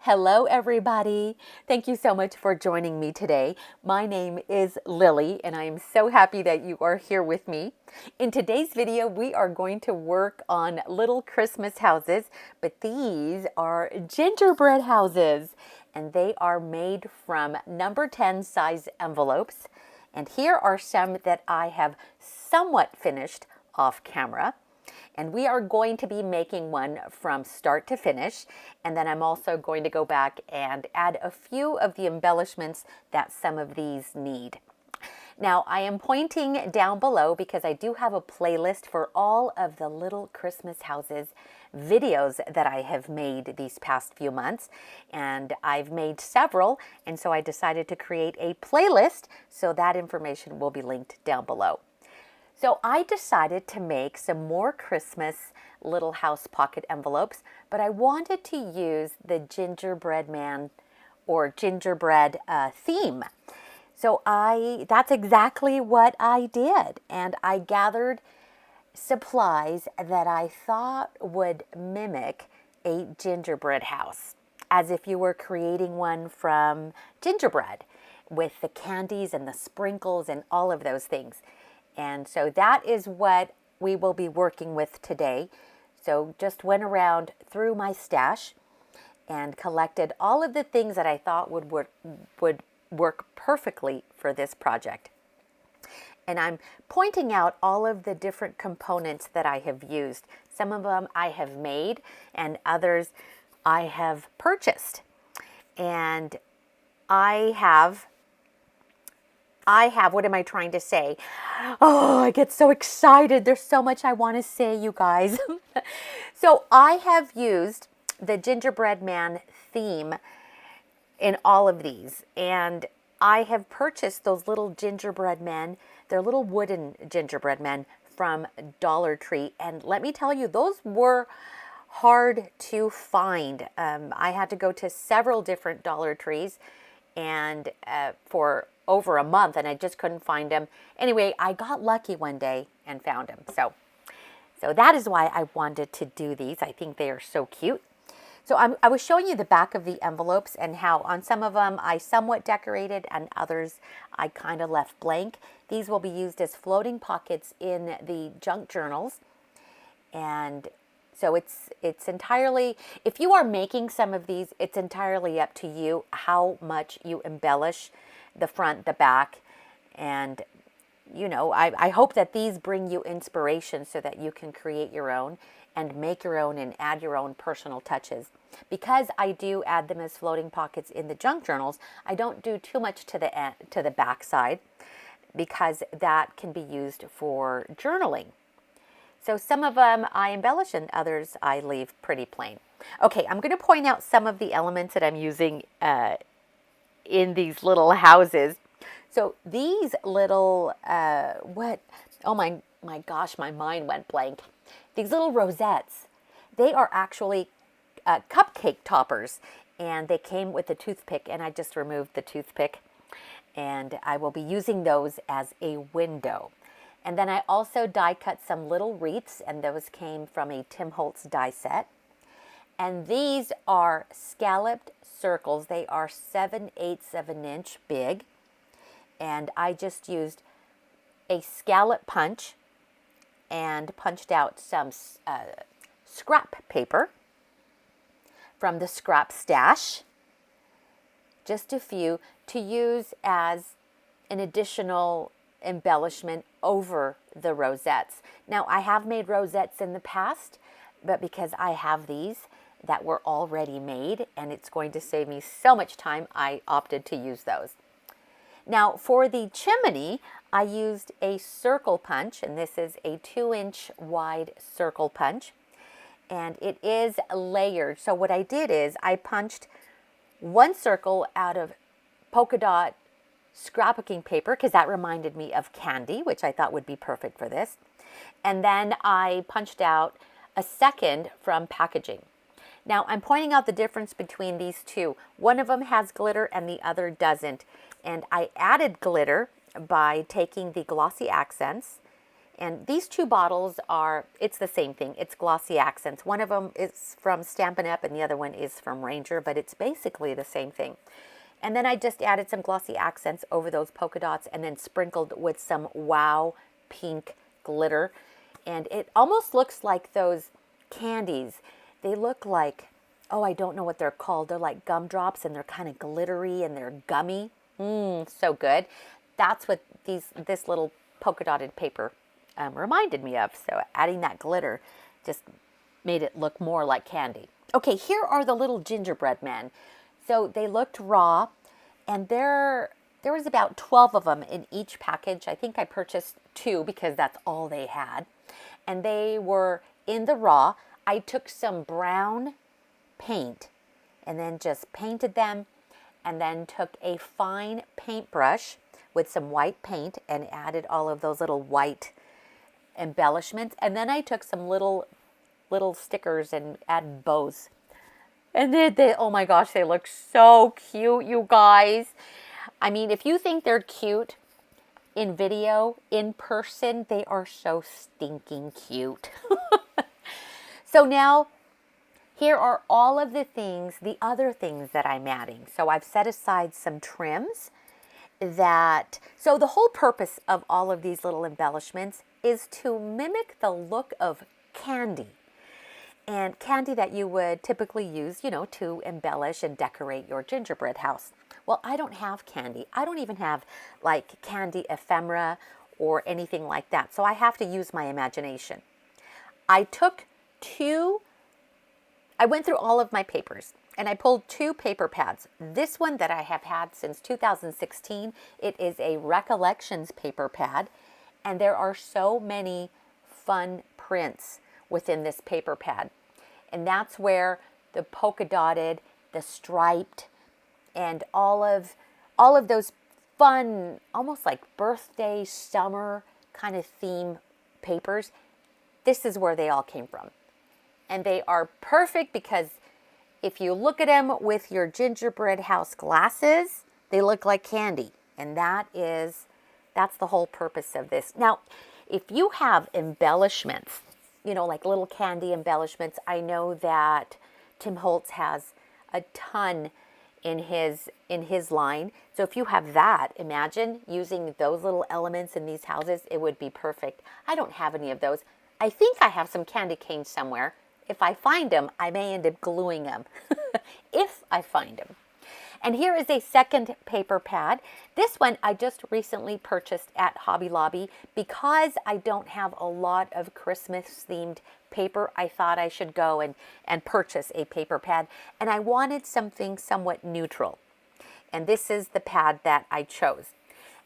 Hello, everybody. Thank you so much for joining me today. My name is Lily, and I am so happy that you are here with me. In today's video, we are going to work on little Christmas houses, but these are gingerbread houses, and they are made from number 10 size envelopes. And here are some that I have somewhat finished off camera. And we are going to be making one from start to finish. And then I'm also going to go back and add a few of the embellishments that some of these need. Now, I am pointing down below because I do have a playlist for all of the little Christmas houses videos that I have made these past few months. And I've made several, and so I decided to create a playlist, so that information will be linked down below. So I decided to make some more Christmas little house pocket envelopes, but I wanted to use the gingerbread man or gingerbread theme. So that's exactly what I did. And I gathered supplies that I thought would mimic a gingerbread house, as if you were creating one from gingerbread with the candies and the sprinkles and all of those things. And so that is what we will be working with today. So just went around through my stash and collected all of the things that I thought would work perfectly for this project. And I'm pointing out all of the different components that I have used. Some of them I have made and others I have purchased. And I have, what am I trying to say? Oh, I get so excited. There's so much I want to say, you guys. So I have used the gingerbread man theme in all of these. And I have purchased those little gingerbread men. They're little wooden gingerbread men from Dollar Tree. And let me tell you, those were hard to find. I had to go to several different Dollar Trees and for over a month, and I just couldn't find them. Anyway, I got lucky one day and found them. So that is why I wanted to do these. I think they are so cute. So I was showing you the back of the envelopes and how on some of them I somewhat decorated and others I kind of left blank. These will be used as floating pockets in the junk journals. And so it's entirely, if you are making some of these, it's entirely up to you how much you embellish the front, the back. And, you know, I hope that these bring you inspiration so that you can create your own and make your own and add your own personal touches. Because I do add them as floating pockets in the junk journals, I don't do too much to the back side because that can be used for journaling. So some of them I embellish and others I leave pretty plain. Okay, I'm going to point out some of the elements that I'm using in these little houses. So these little, oh my gosh, my mind went blank. These little rosettes, they are actually cupcake toppers, and they came with a toothpick, and I just removed the toothpick, and I will be using those as a window. And then I also die cut some little wreaths, and those came from a Tim Holtz die set. And these are scalloped circles. They are 7/8 of an inch big. And I just used a scallop punch and punched out some scrap paper from the scrap stash. Just a few to use as an additional embellishment over the rosettes. Now, I have made rosettes in the past, but because I have these that were already made and it's going to save me so much time, I opted to use those. Now, for the chimney, I used a circle punch, and this is a 2-inch wide circle punch, and it is layered. So what I did is I punched one circle out of polka dot scrapbooking paper because that reminded me of candy, which I thought would be perfect for this. And then I punched out a second from packaging. Now I'm pointing out the difference between these two. One of them has glitter and the other doesn't. And I added glitter by taking the glossy accents And these two bottles are, it's the same thing. It's glossy accents. One of them is from Stampin' Up! And the other one is from Ranger, but it's basically the same thing. And then I just added some glossy accents over those polka dots and then sprinkled with some Wow pink glitter. And it almost looks like those candies. They look like, oh, I don't know what they're called. They're like gumdrops and they're kind of glittery and they're gummy. So good. That's what this little polka dotted paper reminded me of. So adding that glitter just made it look more like candy. Okay, here are the little gingerbread men. So they looked raw, and there was about 12 of them in each package. I think I purchased 2 because that's all they had. And they were in the raw. I took some brown paint and then just painted them, and then took a fine paintbrush with some white paint and added all of those little white embellishments. And then I took some little stickers and added bows. And they, oh my gosh, they look so cute, you guys. I mean, if you think they're cute in video, in person, they are so stinking cute. So now, here are all of the things, the other things that I'm adding. So I've set aside some trims so the whole purpose of all of these little embellishments is to mimic the look of candy. And candy that you would typically use, to embellish and decorate your gingerbread house. Well, I don't have candy. I don't even have like candy ephemera or anything like that. So I have to use my imagination. I went through all of my papers and I pulled 2 paper pads. This one that I have had since 2016, it is a Recollections paper pad, and there are so many fun prints within this paper pad. And that's where the polka dotted, the striped, and all of those fun, almost like birthday, summer kind of theme papers, this is where they all came from. And they are perfect because if you look at them with your gingerbread house glasses, they look like candy. And that's the whole purpose of this. Now, if you have embellishments, like little candy embellishments, I know that Tim Holtz has a ton in his line. So if you have that, imagine using those little elements in these houses, it would be perfect. I don't have any of those. I think I have some candy canes somewhere. If I find them, I may end up gluing them. If I find them. And here is a second paper pad. This one I just recently purchased at Hobby Lobby because I don't have a lot of Christmas themed paper. I thought I should go and purchase a paper pad, and I wanted something somewhat neutral. And this is the pad that I chose.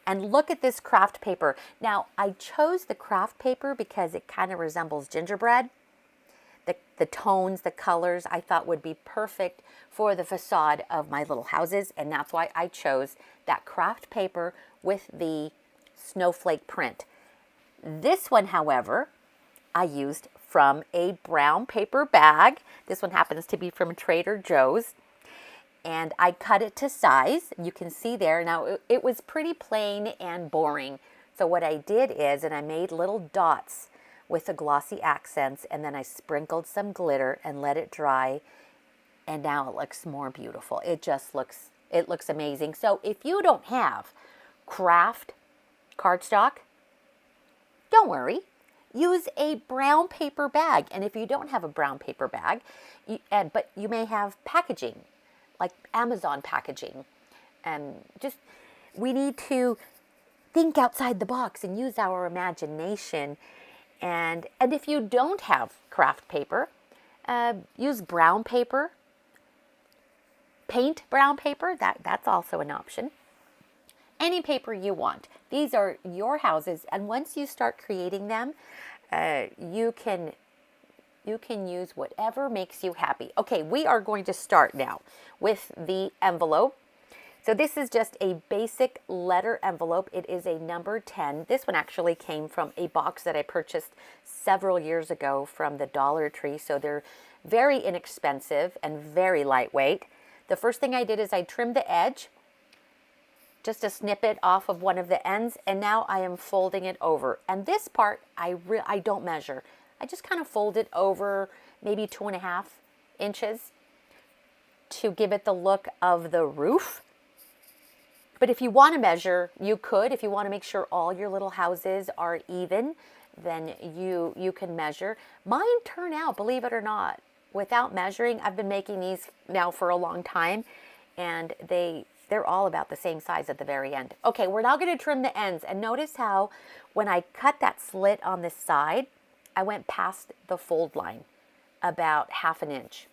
And look at this craft paper. Now, I chose the craft paper because it kind of resembles gingerbread. The tones, the colors, I thought would be perfect for the facade of my little houses. And that's why I chose that craft paper with the snowflake print. This one, however, I used from a brown paper bag. This one happens to be from Trader Joe's. And I cut it to size. You can see there. Now, it was pretty plain and boring. So what I did is, and I made little dots with the glossy accents, and then I sprinkled some glitter and let it dry, and now it looks more beautiful. It looks amazing. So if you don't have craft cardstock, don't worry. Use a brown paper bag. And if you don't have a brown paper bag, but you may have packaging, like Amazon packaging, we need to think outside the box and use our imagination. And if you don't have craft paper, use brown paper. Paint brown paper, that's also an option. Any paper you want. These are your houses, and once you start creating them, you can use whatever makes you happy. Okay, we are going to start now with the envelope. So this is just a basic letter envelope. It is a number 10. This one actually came from a box that I purchased several years ago from the Dollar Tree. So they're very inexpensive and very lightweight. The first thing I did is I trimmed the edge just a snippet off of one of the ends, and now I am folding it over. And this part, I don't measure. I just kind of fold it over maybe 2.5 inches to give it the look of the roof. But if you want to measure, you could. If you want to make sure all your little houses are even, then you can measure. Mine turn out, believe it or not, without measuring. I've been making these now for a long time, and they're all about the same size at the very end. Okay, we're now going to trim the ends. And notice how when I cut that slit on the side, I went past the fold line about 1/2 inch.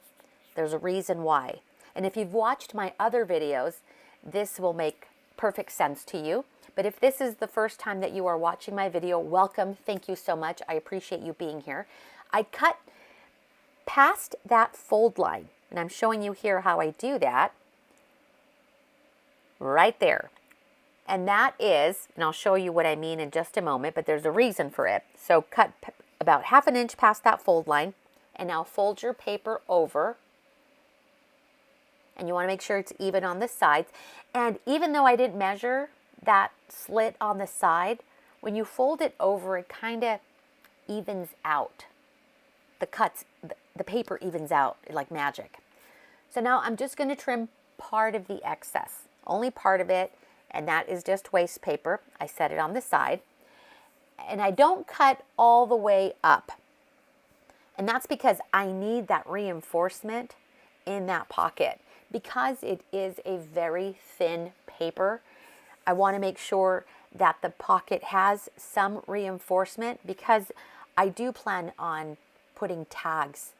There's a reason why. And if you've watched my other videos, this will make perfect sense to you. But if this is the first time that you are watching my video, welcome. Thank you so much. I appreciate you being here. I cut past that fold line, and I'm showing you here how I do that. Right there. And that is, and I'll show you what I mean in just a moment, but there's a reason for it. So cut about 1/2 inch past that fold line, and now fold your paper over. And you want to make sure it's even on the sides. And even though I didn't measure that slit on the side, when you fold it over, it kind of evens out. The cuts, the paper evens out like magic. So now I'm just going to trim part of the excess, only part of it, and that is just waste paper. I set it on the side, and I don't cut all the way up. And that's because I need that reinforcement in that pocket. Because it is a very thin paper, I want to make sure that the pocket has some reinforcement, because I do plan on putting tags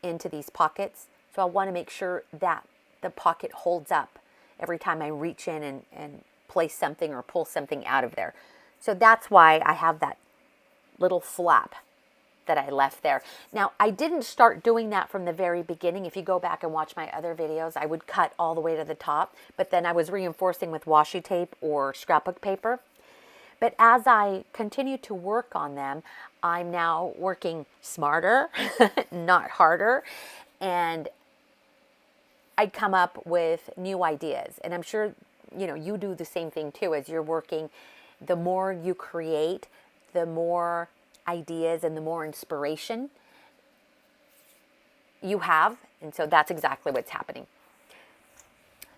into these pockets. So I want to make sure that the pocket holds up every time I reach in and place something or pull something out of there. So that's why I have that little flap that I left there. Now, I didn't start doing that from the very beginning. If you go back and watch my other videos, I would cut all the way to the top, but then I was reinforcing with washi tape or scrapbook paper. But as I continue to work on them, I'm now working smarter, not harder, and I come up with new ideas. And I'm sure, you do the same thing too. As you're working, the more you create, the more ideas and the more inspiration you have. And so that's exactly what's happening.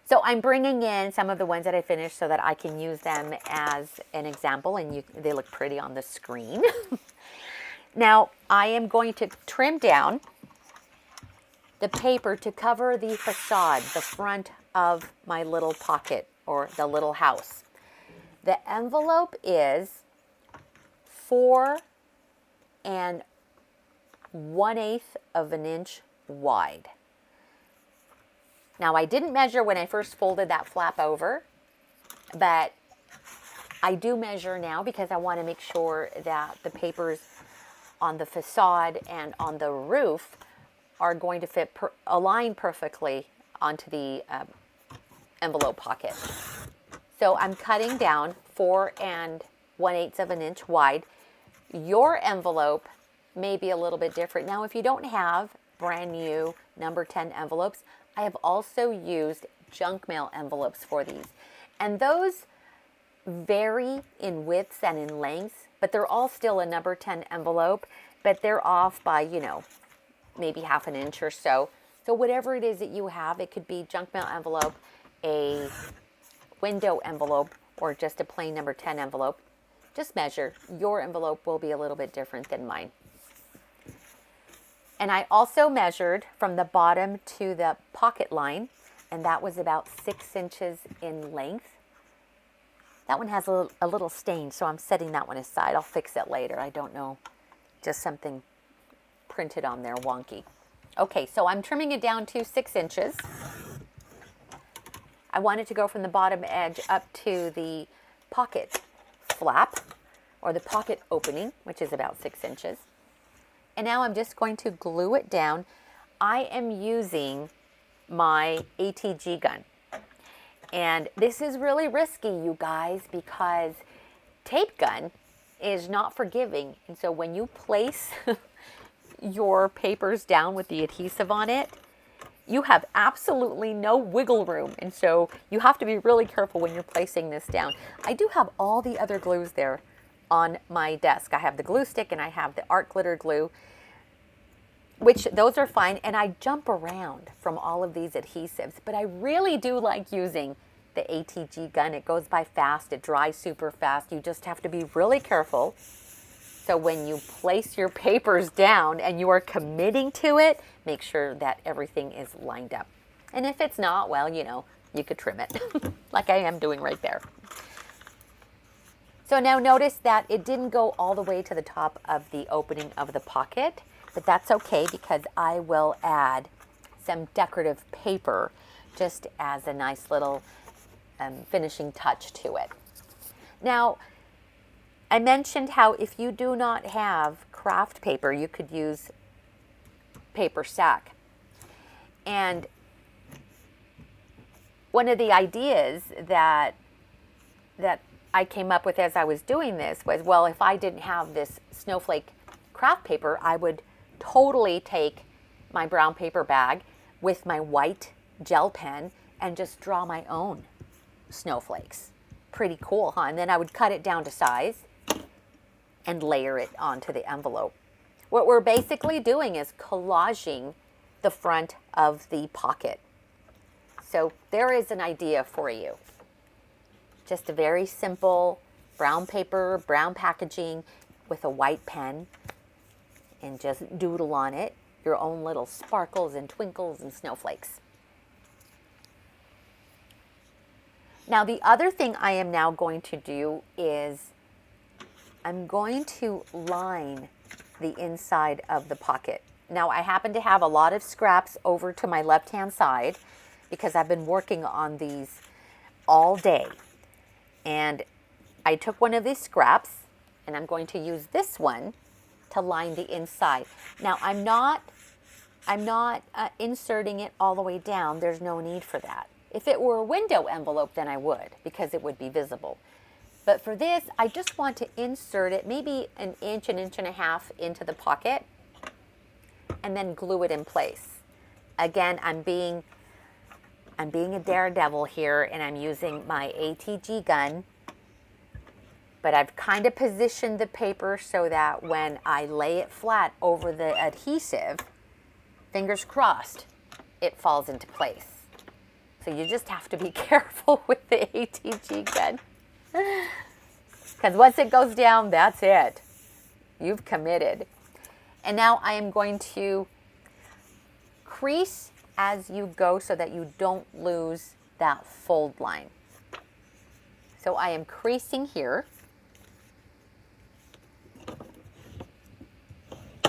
So I'm bringing in some of the ones that I finished so that I can use them as an example, and they look pretty on the screen. Now I am going to trim down the paper to cover the facade, the front of my little pocket or the little house. The envelope is 4 1/8 of an inch wide. Now I didn't measure when I first folded that flap over, but I do measure now because I want to make sure that the papers on the facade and on the roof are going to fit align perfectly onto the envelope pocket. So I'm cutting down 4 1/8 of an inch wide. Your envelope may be a little bit different. Now, if you don't have brand new number 10 envelopes, I have also used junk mail envelopes for these. And those vary in widths and in lengths, but they're all still a number 10 envelope, but they're off by, maybe 1/2 inch or so. So whatever it is that you have, it could be junk mail envelope, a window envelope, or just a plain number 10 envelope. Just measure. Your envelope will be a little bit different than mine. And I also measured from the bottom to the pocket line, and that was about 6 inches in length. That one has a little stain, so I'm setting that one aside. I'll fix it later. I don't know. Just something printed on there wonky. Okay, so I'm trimming it down to 6 inches. I wanted to go from the bottom edge up to the pocket flap or the pocket opening, which is about 6 inches. And now I'm just going to glue it down. I am using my ATG gun. And this is really risky, you guys, because tape gun is not forgiving. And so when you place your papers down with the adhesive on it, you have absolutely no wiggle room. And so you have to be really careful when you're placing this down. I do have all the other glues there on my desk. I have the glue stick and I have the art glitter glue, which those are fine. And I jump around from all of these adhesives, but I really do like using the ATG gun. It goes by fast, it dries super fast. You just have to be really careful. So when you place your papers down and you are committing to it, make sure that everything is lined up. And if it's not, well, you know, you could trim it like I am doing right there. So now notice that it didn't go all the way to the top of the opening of the pocket, but that's okay because I will add some decorative paper just as a nice little finishing touch to it. Now, I mentioned how if you do not have craft paper, you could use paper sack. And one of the ideas that I came up with as I was doing this was, well, if I didn't have this snowflake craft paper, I would totally take my brown paper bag with my white gel pen and just draw my own snowflakes. Pretty cool, huh? And then I would cut it down to size and layer it onto the envelope. What we're basically doing is collaging the front of the pocket. So there is an idea for you. Just a very simple brown paper, brown packaging with a white pen, and just doodle on it your own little sparkles and twinkles and snowflakes. Now the other thing I am now going to do is I'm going to line the inside of the pocket. Now I happen to have a lot of scraps over to my left-hand side because I've been working on these all day. And I took one of these scraps and I'm going to use this one to line the inside. Now I'm not inserting it all the way down. There's no need for that. If it were a window envelope, then I would, because it would be visible. But for this, I just want to insert it maybe an inch and a half into the pocket and then glue it in place. Again, I'm being a daredevil here and I'm using my ATG gun, but I've kind of positioned the paper so that when I lay it flat over the adhesive, fingers crossed, it falls into place. So you just have to be careful with the ATG gun. Because once it goes down, that's it. You've committed. And now I am going to crease as you go so that you don't lose that fold line. So I am creasing here.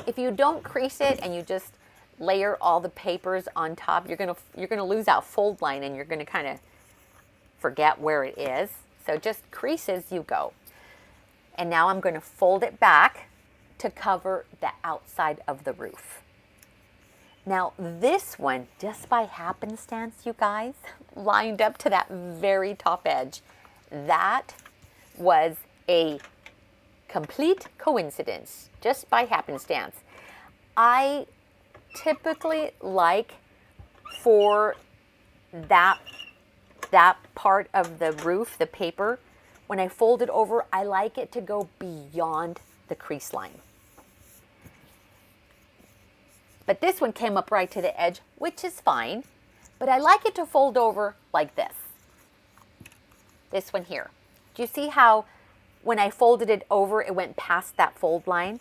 If you don't crease it and you just layer all the papers on top, you're gonna lose that fold line and you're gonna kind of forget where it is. So just crease as you go. And now I'm going to fold it back to cover the outside of the roof. Now this one, just by happenstance, you guys, lined up to that very top edge. That was a complete coincidence, just by happenstance. I typically like for that part of the roof, the paper, when I fold it over, I like it to go beyond the crease line. But this one came up right to the edge, which is fine, but I like it to fold over like this. This one here. Do you see how when I folded it over, it went past that fold line?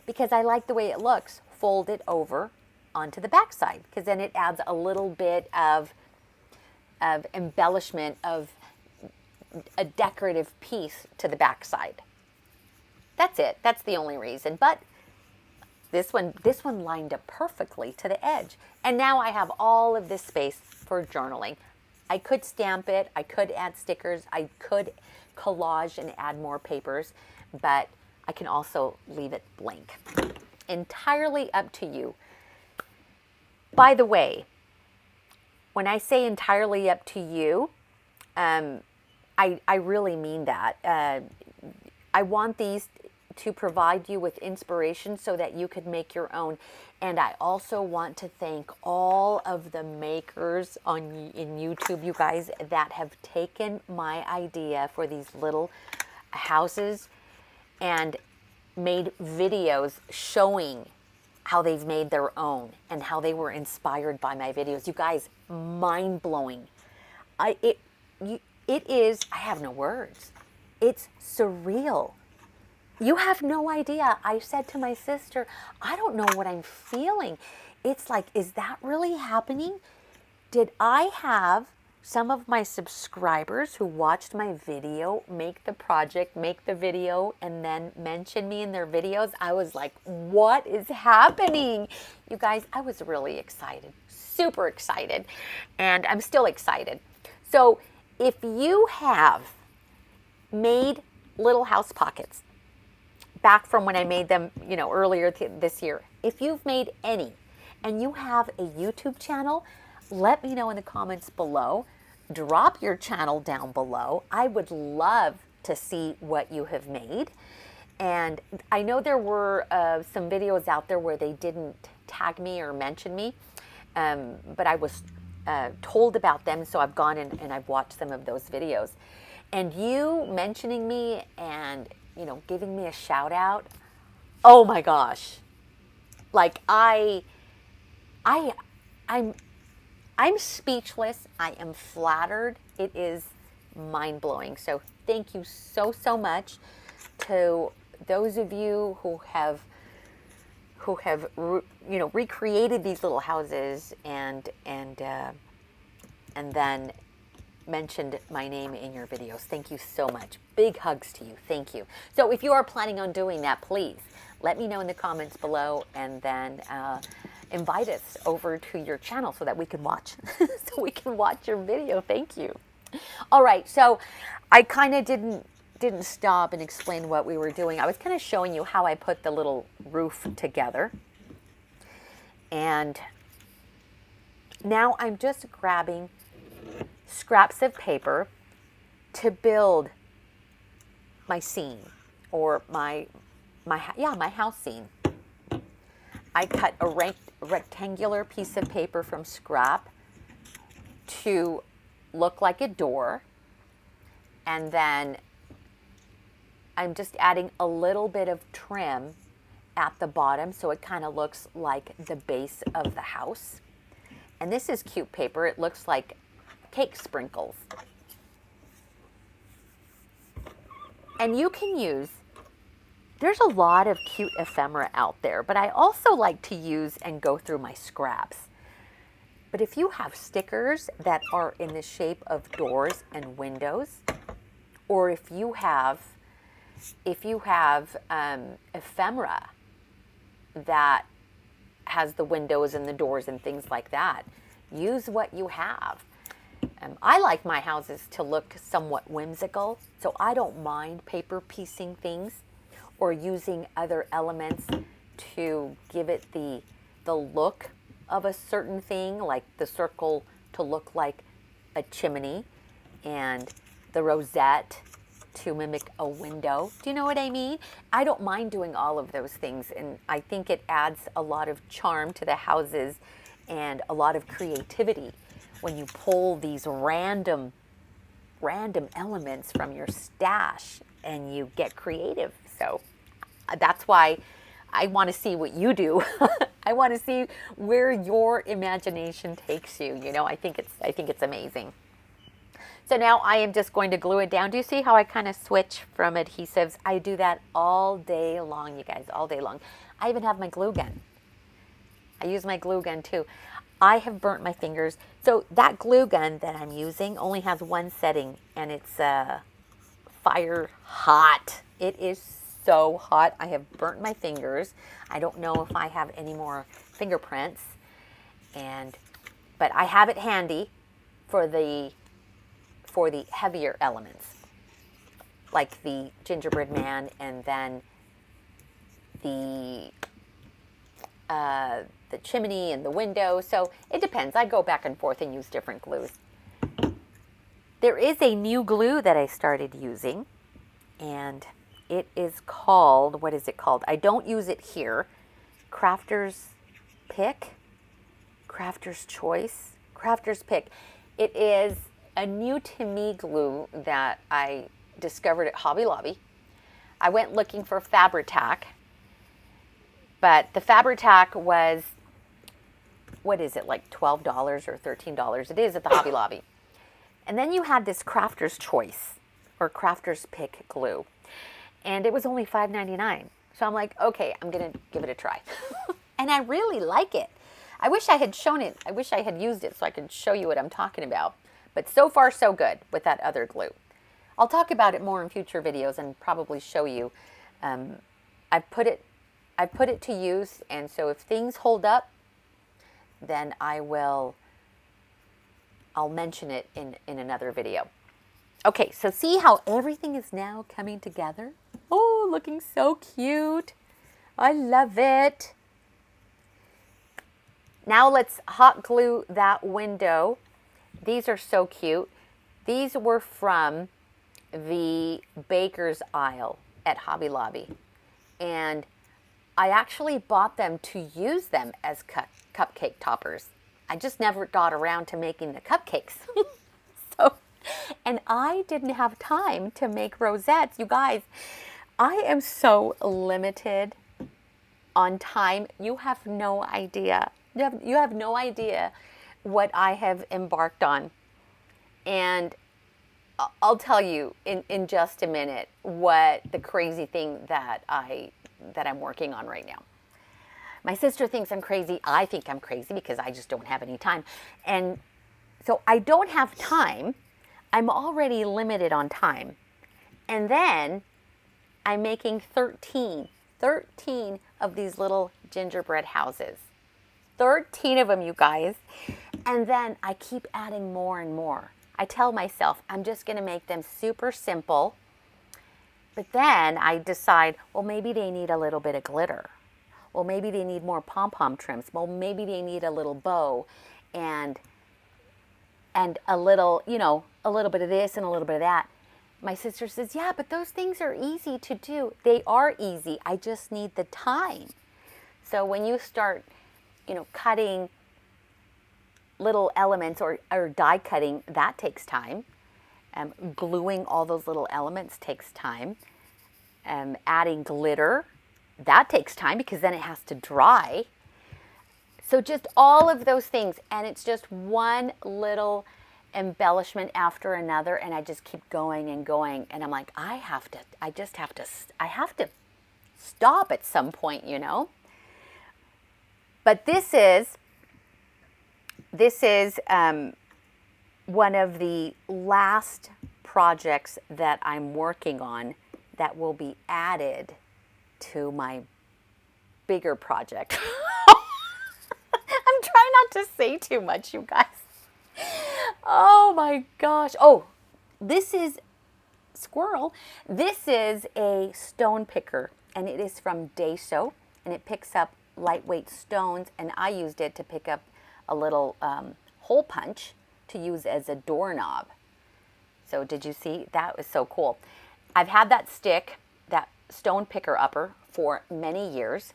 Because I like the way it looks. Fold it over onto the back side, because then it adds a little bit of embellishment, of a decorative piece to the back side. That's it. That's the only reason. But this one lined up perfectly to the edge. And now I have all of this space for journaling. I could stamp it. I could add stickers. I could collage and add more papers, but I can also leave it blank. Entirely up to you. By the way, when I say entirely up to you, I really mean that. I want these to provide you with inspiration so that you could make your own. And I also want to thank all of the makers in YouTube, you guys, that have taken my idea for these little houses and made videos showing how they've made their own and how they were inspired by my videos. You guys, mind-blowing. It is, I have no words. It's surreal. You have no idea. I said to my sister, I don't know what I'm feeling. It's like, is that really happening? Did I have some of my subscribers who watched my video make the project, make the video, and then mention me in their videos? I was like, what is happening? You guys, I was really excited, super excited, and I'm still excited. So if you have made little house pockets, back from when I made them, earlier this year, if you've made any and you have a YouTube channel, let me know in the comments below. Drop your channel down below. I would love to see what you have made. And I know there were some videos out there where they didn't tag me or mention me, but I was told about them, so I've gone and I've watched some of those videos. And you mentioning me and giving me a shout out, oh my gosh, like I'm speechless. I am flattered. It is mind-blowing. So thank you so much to those of you who have recreated these little houses and then mentioned my name in your videos. Thank you so much. Big hugs to you. Thank you. So if you are planning on doing that, please let me know in the comments below, and then invite us over to your channel so that we can watch your video. Thank you. All right, so I kind of didn't stop and explain what we were doing. I was kind of showing you how I put the little roof together, and now I'm just grabbing scraps of paper to build my scene, or my house scene. I cut a rectangular piece of paper from scrap to look like a door, and then I'm just adding a little bit of trim at the bottom so it kind of looks like the base of the house. And this is cute paper. It looks like cake sprinkles. And you can use, there's a lot of cute ephemera out there, but I also like to use and go through my scraps. But if you have stickers that are in the shape of doors and windows, or if you have ephemera that has the windows and the doors and things like that, use what you have. I like my houses to look somewhat whimsical, so I don't mind paper piecing things or using other elements to give it the look of a certain thing, like the circle to look like a chimney and the rosette to mimic a window. Do you know what I mean? I don't mind doing all of those things, and I think it adds a lot of charm to the houses and a lot of creativity when you pull these random elements from your stash and you get creative. So that's why I want to see what you do. I want to see where your imagination takes you. I think it's amazing. So now I am just going to glue it down. Do you see how I kind of switch from adhesives? I do that all day long, you guys, all day long. I even have my glue gun. I use my glue gun too. I have burnt my fingers. So that glue gun that I'm using only has one setting, and it's fire hot. It is so hot. I have burnt my fingers. I don't know if I have any more fingerprints, but I have it handy for the heavier elements, like the gingerbread man, and then the chimney and the window. So it depends. I go back and forth and use different glues. There is a new glue that I started using, and It is called, what is it called? I don't use it here. Crafter's Pick, Crafter's Choice, Crafter's Pick. It is a new to me glue that I discovered at Hobby Lobby. I went looking for Fabri-Tac, but the Fabri-Tac was, what is it, like $12 or $13? It is at the Hobby Lobby. And then you had this Crafter's Choice or Crafter's Pick glue, and it was only $5.99. So I'm like, okay, I'm gonna give it a try. And I really like it. I wish I had shown it. I wish I had used it so I could show you what I'm talking about. But so far so good with that other glue. I'll talk about it more in future videos and probably show you. I've put it to use, and so if things hold up, then I'll mention it in another video. Okay, so see how everything is now coming together? Oh, looking so cute. I love it. Now let's hot glue that window. These are so cute. These were from the baker's aisle at Hobby Lobby. And I actually bought them to use them as cupcake toppers. I just never got around to making the cupcakes. And I didn't have time to make rosettes. You guys, I am so limited on time. You have no idea. You have no idea what I have embarked on. And I'll tell you in just a minute what the crazy thing that I'm working on right now. My sister thinks I'm crazy. I think I'm crazy because I just don't have any time. And so I don't have time. I'm already limited on time. And then I'm making 13 of these little gingerbread houses. 13 of them, you guys. And then I keep adding more and more. I tell myself I'm just going to make them super simple. But then I decide, well, maybe they need a little bit of glitter. Well, maybe they need more pom-pom trims. Well, maybe they need a little bow and a little, a little bit of this and a little bit of that. My sister says, yeah, but those things are easy to do. They are easy. I just need the time. So when you start, cutting little elements or die cutting, that takes time. Gluing all those little elements takes time. Adding glitter, that takes time because then it has to dry. So just all of those things, and it's just one little embellishment after another, and I just keep going and going, and I'm like, I have to stop at some point, But this is one of the last projects that I'm working on that will be added to my bigger project. I'm trying not to say too much, you guys. Oh my gosh. Oh, this is squirrel. This is a stone picker, and it is from Daiso, and it picks up lightweight stones, and I used it to pick up a little hole punch to use as a doorknob. So did you see? That was so cool. I've had that stick, that stone picker upper, for many years.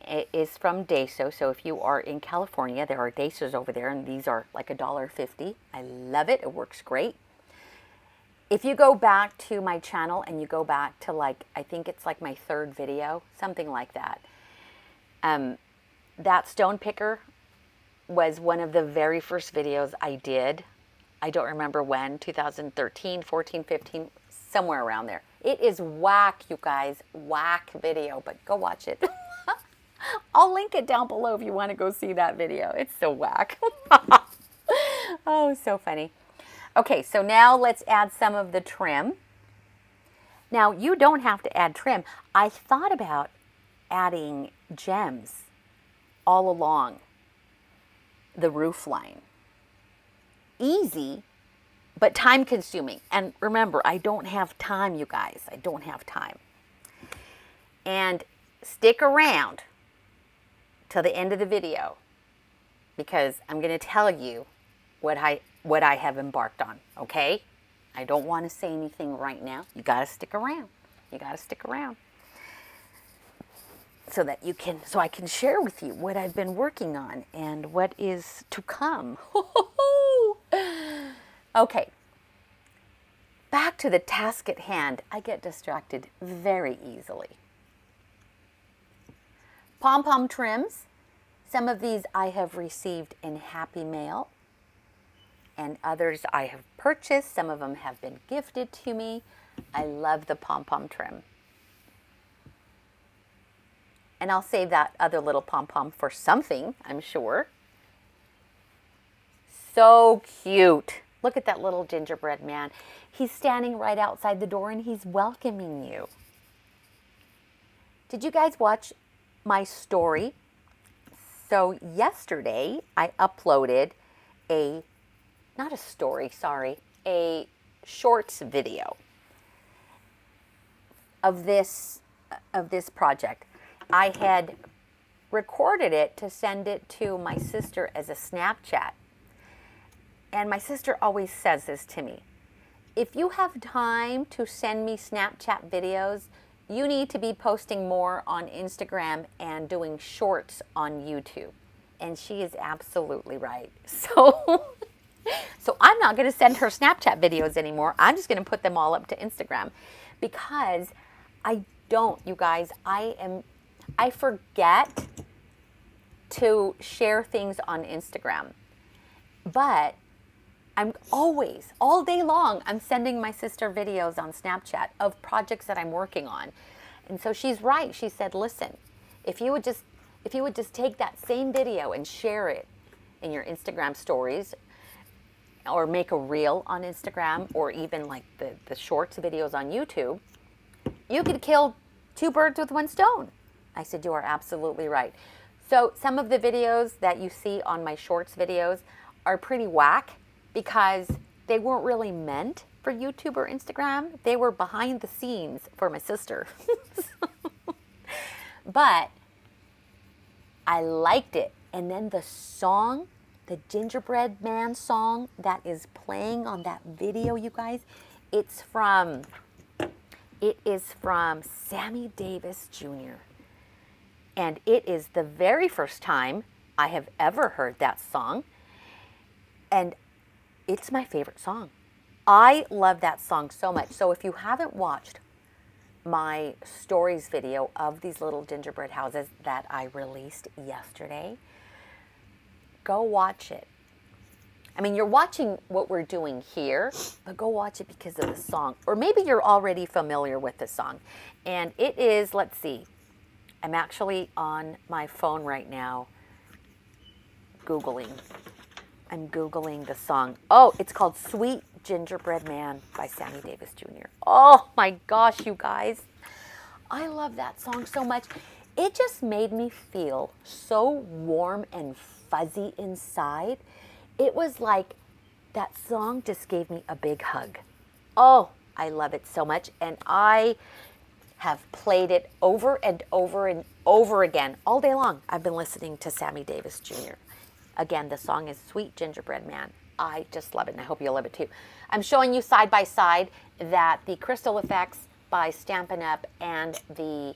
It is from Daiso, so if you are in California, there are Daisos over there, and these are like $1.50. I love it. It works great. If you go back to my channel and you go back to I think it's like my third video, something like that, that stone picker was one of the very first videos I did. I don't remember when, 2013, 14, 15, somewhere around there. It is whack, you guys, whack video, but go watch it. I'll link it down below if you want to go see that video. It's so whack. Oh, so funny. Okay, so now let's add some of the trim. Now, you don't have to add trim. I thought about adding gems all along the roof line. Easy, but time consuming. And remember, I don't have time, you guys. I don't have time. And stick around till the end of the video, because I'm going to tell you what I have embarked on, okay? I don't want to say anything right now. You got to stick around. You got to stick around so that so I can share with you what I've been working on and what is to come. Okay. Back to the task at hand. I get distracted very easily. Pom-pom trims. Some of these I have received in Happy Mail, and others I have purchased. Some of them have been gifted to me. I love the pom-pom trim. And I'll save that other little pom-pom for something, I'm sure. So cute. Look at that little gingerbread man. He's standing right outside the door and he's welcoming you. Did you guys watch my story? So yesterday I uploaded a shorts video of this project. I had recorded it to send it to my sister as a Snapchat. And my sister always says this to me: if you have time to send me Snapchat videos, you need to be posting more on Instagram and doing shorts on YouTube. And she is absolutely right. So I'm not going to send her Snapchat videos anymore. I'm just going to put them all up to Instagram, because you guys, I forget to share things on Instagram. But I'm always, all day long, I'm sending my sister videos on Snapchat of projects that I'm working on. And so she's right. She said, listen, if you would just take that same video and share it in your Instagram stories, or make a reel on Instagram, or even like the shorts videos on YouTube, you could kill 2 birds with 1 stone. I said, you are absolutely right. So some of the videos that you see on my shorts videos are pretty whack, because they weren't really meant for YouTube or Instagram. They were behind the scenes for my sister. But I liked it. And then the song, the Gingerbread Man song that is playing on that video, you guys, it is from Sammy Davis Jr. And it is the very first time I have ever heard that song. And it's my favorite song. I love that song so much. So if you haven't watched my stories video of these little gingerbread houses that I released yesterday, go watch it. I mean, you're watching what we're doing here, but go watch it because of the song. Or maybe you're already familiar with the song. And it is, let's see, I'm actually on my phone right now Googling. I'm Googling the song. Oh, it's called Sweet Gingerbread Man by Sammy Davis Jr. Oh my gosh, you guys. I love that song so much. It just made me feel so warm and fuzzy inside. It was like that song just gave me a big hug. Oh, I love it so much. And I have played it over and over and over again all day long. I've been listening to Sammy Davis Jr. Again, the song is Sweet Gingerbread Man. I just love it, and I hope you'll love it too. I'm showing you side by side that the Crystal Effects by Stampin' Up! And the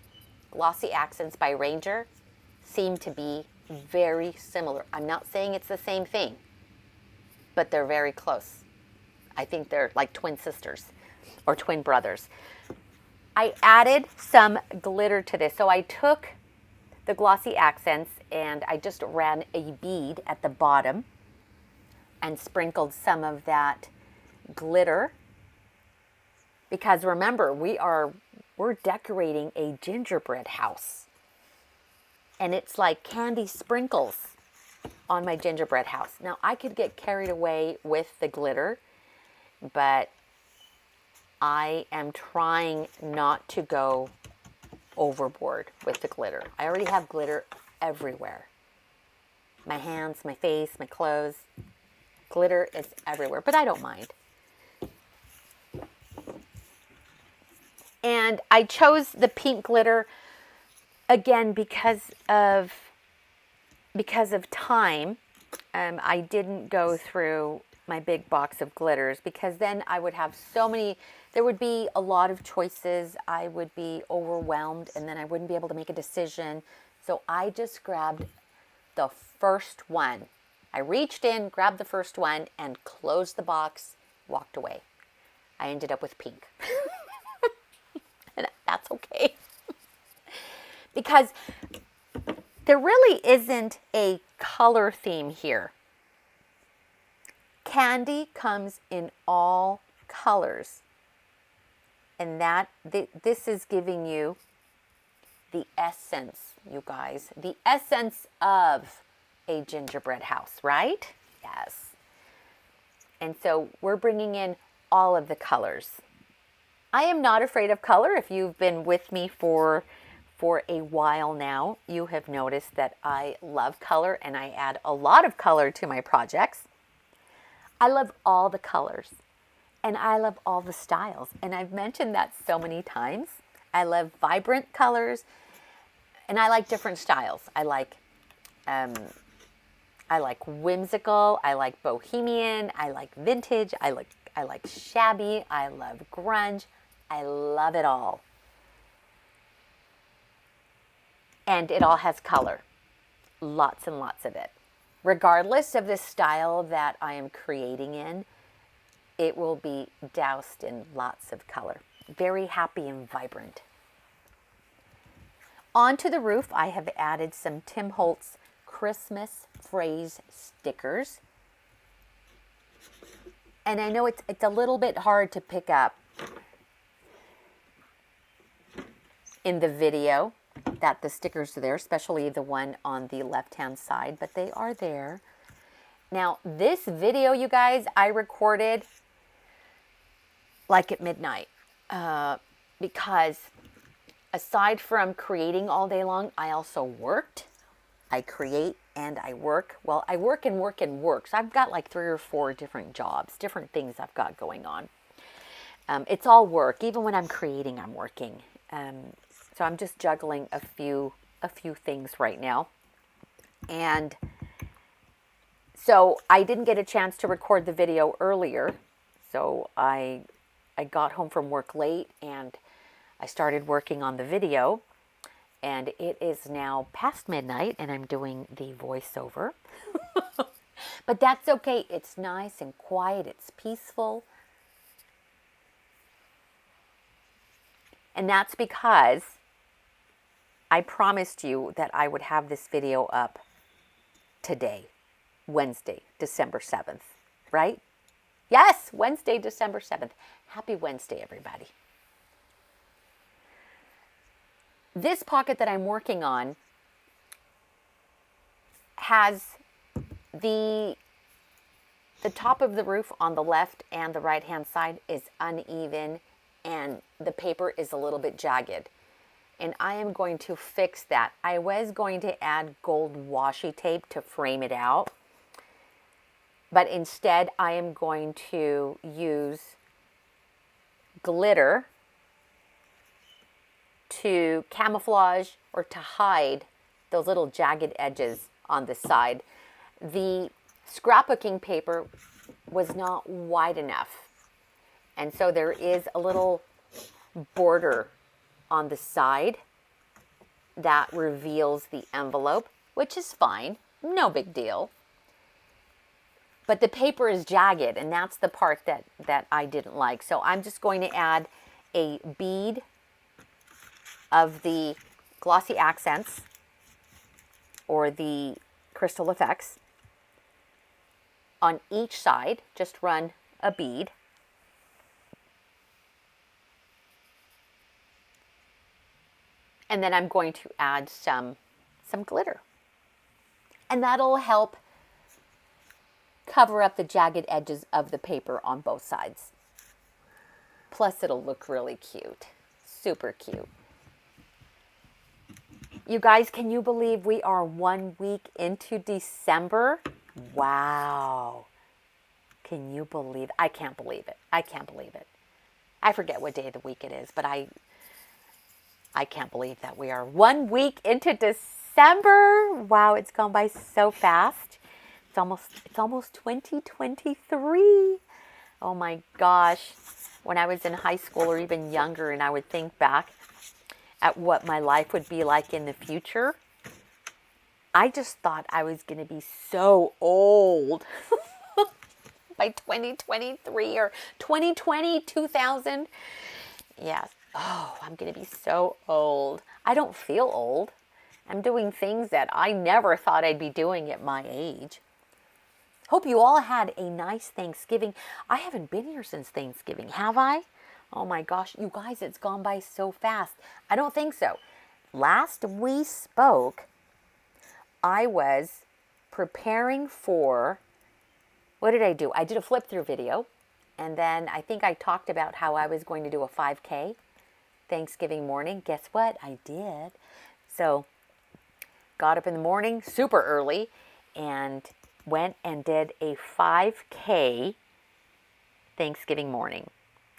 Glossy Accents by Ranger seem to be very similar. I'm not saying it's the same thing, but they're very close. I think they're like twin sisters or twin brothers. I added some glitter to this. So I took the Glossy Accents and I just ran a bead at the bottom and sprinkled some of that glitter, because remember, we're decorating a gingerbread house, and it's like candy sprinkles on my gingerbread house. Now, I could get carried away with the glitter, but I am trying not to go overboard with the glitter. I already have glitter everywhere. My hands, my face, my clothes. Glitter is everywhere, but I don't mind. And I chose the pink glitter again because of time. I didn't go through my big box of glitters, because then I would have so many, there would be a lot of choices. I would be overwhelmed and then I wouldn't be able to make a decision. So I just grabbed the first one. I reached in, grabbed the first one and closed the box, walked away. I ended up with pink. And that's okay. Because there really isn't a color theme here. Candy comes in all colors. And this is giving you the essence, you guys. The essence of a gingerbread house, right? Yes. And so we're bringing in all of the colors. I am not afraid of color. If you've been with me for a while now, you have noticed that I love color and I add a lot of color to my projects. I love all the colors and I love all the styles. And I've mentioned that so many times. I love vibrant colors and I like different styles. I like whimsical, I like bohemian, I like vintage, I like shabby, I love grunge. I love it all. And it all has color. Lots and lots of it. Regardless of the style that I am creating in, it will be doused in lots of color. Very happy and vibrant. Onto the roof, I have added some Tim Holtz Christmas phrase stickers. And I know it's a little bit hard to pick up in the video that the stickers are there, especially the one on the left-hand side, but they are there. Now, this video, you guys, I recorded like at midnight because aside from creating all day long, I also worked. I create and I work. Well, I work and work and work. So I've got like 3 or 4 different jobs, different things I've got going on. It's all work. Even when I'm creating, I'm working. So I'm just juggling a few things right now. And so I didn't get a chance to record the video earlier. So I got home from work late and I started working on the video. And it is now past midnight and I'm doing the voiceover. But that's okay. It's nice and quiet. It's peaceful. And that's because I promised you that I would have this video up today, Wednesday, December 7th, right? Yes, Wednesday, December 7th. Happy Wednesday, everybody. This pocket that I'm working on has the top of the roof on the left and the right-hand side is uneven and the paper is a little bit jagged. And I am going to fix that. I was going to add gold washi tape to frame it out. But instead, I am going to use glitter to camouflage or to hide those little jagged edges on the side. The scrapbooking paper was not wide enough. And so there is a little border on the side that reveals the envelope, which is fine, no big deal. But the paper is jagged, and that's the part that I didn't like. So I'm just going to add a bead of the glossy accents or the crystal effects on each side. Just run a bead. And then I'm going to add some glitter. And that'll help cover up the jagged edges of the paper on both sides. Plus it'll look really cute. Super cute. You guys, can you believe we are 1 week into December? Wow. Can you believe? I can't believe it. I can't believe it. I forget what day of the week it is, but I can't believe that we are 1 week into December. Wow, it's gone by so fast. It's almost 2023. Oh my gosh. When I was in high school or even younger and I would think back at what my life would be like in the future, I just thought I was going to be so old by 2023 or 2020, 2000. Yes. Oh, I'm going to be so old. I don't feel old. I'm doing things that I never thought I'd be doing at my age. Hope you all had a nice Thanksgiving. I haven't been here since Thanksgiving, have I? Oh my gosh, you guys, it's gone by so fast. I don't think so. Last we spoke, I was preparing for, what did I do? I did a flip through video, and then I think I talked about how I was going to do a 5K Thanksgiving morning. Guess what? I did. So, got up in the morning super early and went and did a 5K Thanksgiving morning.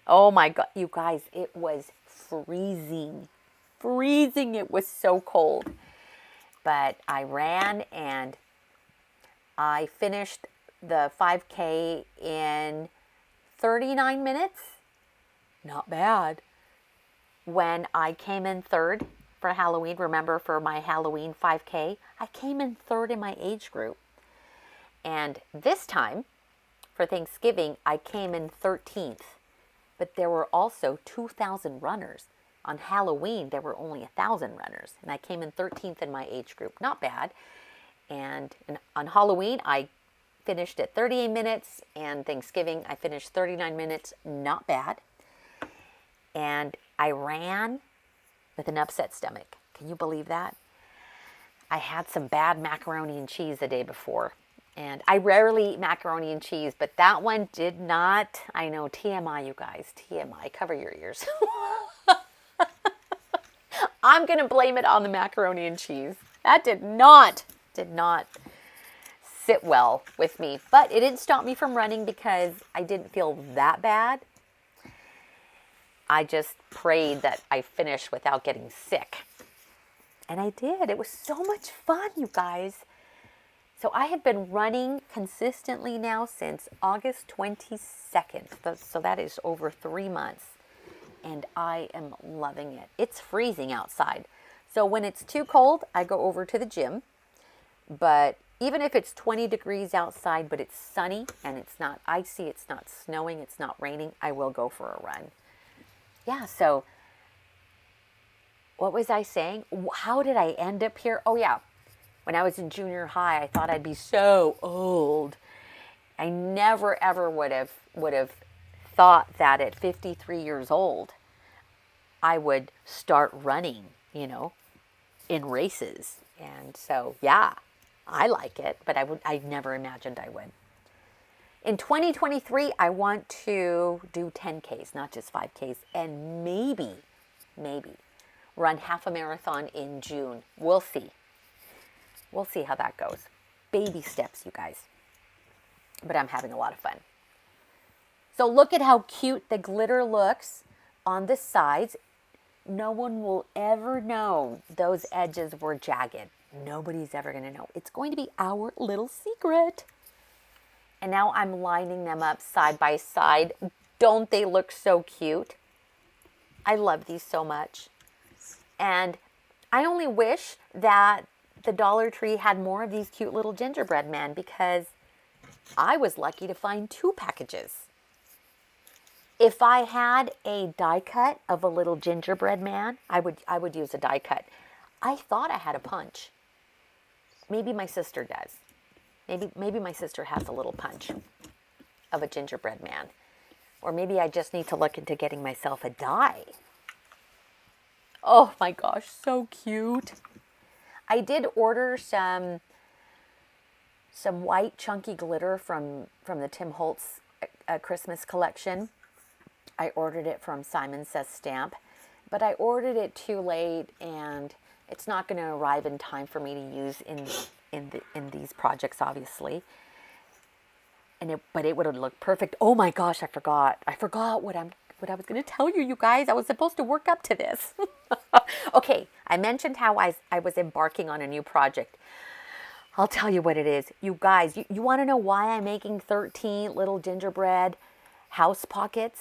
Oh my God, you guys, it was freezing. Freezing. It was so cold. But I ran and I finished the 5K in 39 minutes. Not bad. When I came in third for Halloween, remember for my Halloween 5K, I came in third in my age group. And this time, for Thanksgiving, I came in 13th. But there were also 2,000 runners. On Halloween, there were only 1,000 runners. And I came in 13th in my age group. Not bad. And on Halloween, I finished at 38 minutes. And Thanksgiving, I finished 39 minutes. Not bad. And I ran with an upset stomach. Can you believe that? I had some bad macaroni and cheese the day before. And I rarely eat macaroni and cheese, but that one did not. I know, TMI, you guys. TMI. Cover your ears. I'm going to blame it on the macaroni and cheese. That did not sit well with me. But it didn't stop me from running because I didn't feel that bad. I just prayed that I finished without getting sick. And I did. It was so much fun, you guys. So I have been running consistently now since August 22nd. So that is over 3 months. And I am loving it. It's freezing outside. So when it's too cold, I go over to the gym. But even if it's 20 degrees outside, but it's sunny and it's not icy, it's not snowing, it's not raining, I will go for a run. Yeah, so what was I saying? How did I end up here? Oh, yeah. When I was in junior high, I thought I'd be so old. I never, ever would have thought that at 53 years old, I would start running, in races. And so, yeah, I like it, but I never imagined I would. In 2023, I want to do 10Ks, not just 5Ks, and maybe run half a marathon in June. We'll see. We'll see how that goes. Baby steps, you guys. But I'm having a lot of fun. So look at how cute the glitter looks on the sides. No one will ever know those edges were jagged. Nobody's ever going to know. It's going to be our little secret. And now I'm lining them up side by side. Don't they look so cute? I love these so much. And I only wish that the Dollar Tree had more of these cute little gingerbread men because I was lucky to find 2 packages. If I had a die cut of a little gingerbread man, I would use a die cut. I thought I had a punch. Maybe my sister does. Maybe my sister has a little punch of a gingerbread man. Or maybe I just need to look into getting myself a die. Oh my gosh, so cute. I did order some white chunky glitter from the Tim Holtz Christmas collection. I ordered it from Simon Says Stamp, but I ordered it too late and it's not going to arrive in time for me to use in these projects, obviously. But it would have looked perfect. Oh my gosh, I forgot what I was going to tell you, you guys. I was supposed to work up to this. Okay, I mentioned how I was embarking on a new project. I'll tell you what it is. You guys, you want to know why I'm making 13 little gingerbread house pockets?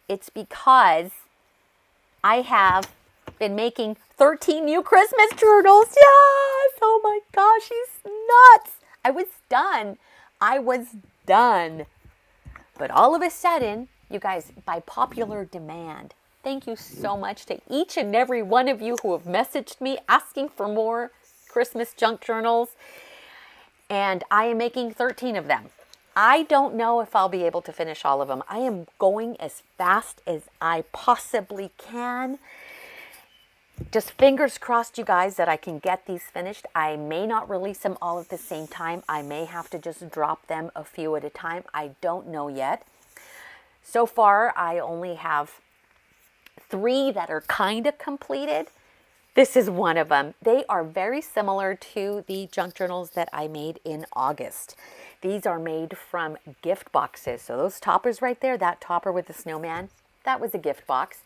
It's because I have been making 13 new Christmas journals. Yes! Oh my gosh, he's nuts. I was done. I was done. But all of a sudden, you guys, by popular demand, thank you so much to each and every one of you who have messaged me asking for more Christmas junk journals. And I am making 13 of them. I don't know if I'll be able to finish all of them. I am going as fast as I possibly can. Just fingers crossed, you guys, that I can get these finished. I may not release them all at the same time. I may have to just drop them a few at a time. I don't know yet. So far, I only have 3 that are kind of completed. This is one of them. They are very similar to the junk journals that I made in August. These are made from gift boxes. So those toppers right there, that topper with the snowman, that was a gift box.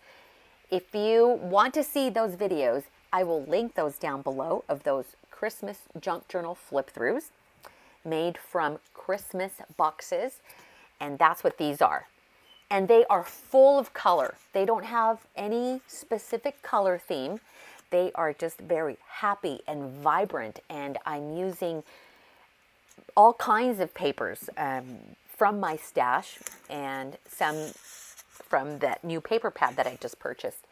If you want to see those videos, I will link those down below of those Christmas junk journal flip-throughs made from Christmas boxes. And that's what these are. And they are full of color. They don't have any specific color theme. They are just very happy and vibrant. And I'm using all kinds of papers from my stash and some from that new paper pad that I just purchased.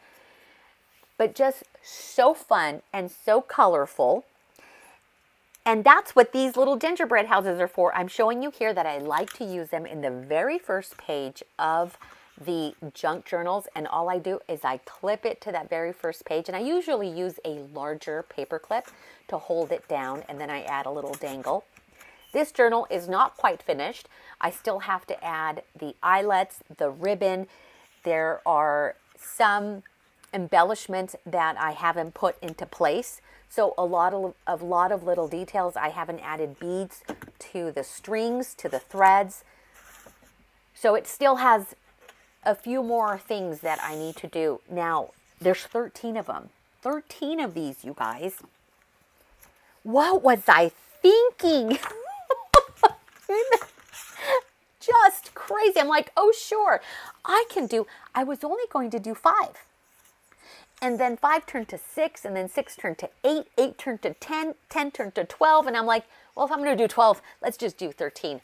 But just so fun and so colorful. And that's what these little gingerbread houses are for. I'm showing you here that I like to use them in the very first page of the junk journals. And all I do is I clip it to that very first page. And I usually use a larger paper clip to hold it down. And then I add a little dangle. This journal is not quite finished. I still have to add the eyelets, the ribbon. There are some embellishments that I haven't put into place. So a lot of little details. I haven't added beads to the strings, to the threads. So it still has a few more things that I need to do. Now, there's 13 of them. 13 of these, you guys. What was I thinking? Just crazy. I'm like, oh, sure, I was only going to do 5. And then 5 turned to 6, and then 6 turned to 8, 8 turned to 10, 10 turned to 12. And I'm like, well, if I'm going to do 12, let's just do 13.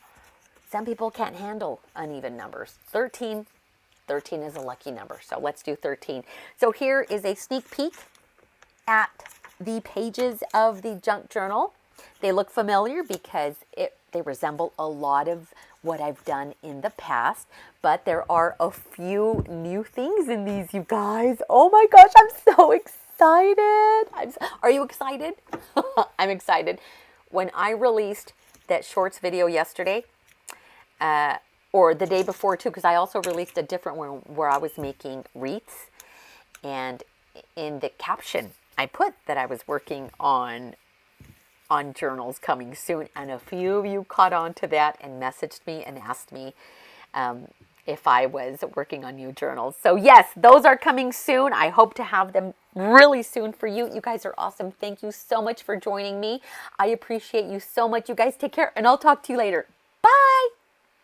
Some people can't handle uneven numbers. 13 is a lucky number. So let's do 13. So here is a sneak peek at the pages of the junk journal. They look familiar because they resemble a lot of what I've done in the past, but there are a few new things in these, you guys. Oh my gosh, I'm so excited. Are you excited? I'm excited. When I released that shorts video yesterday, or the day before too, because I also released a different one where I was making wreaths, and in the caption I put that I was working on journals coming soon, and a few of you caught on to that and messaged me and asked me if I was working on new journals. So yes, those are coming soon. I hope to have them really soon for you. You guys are awesome. Thank you so much for joining me. I appreciate you so much. You guys take care, and I'll talk to you later.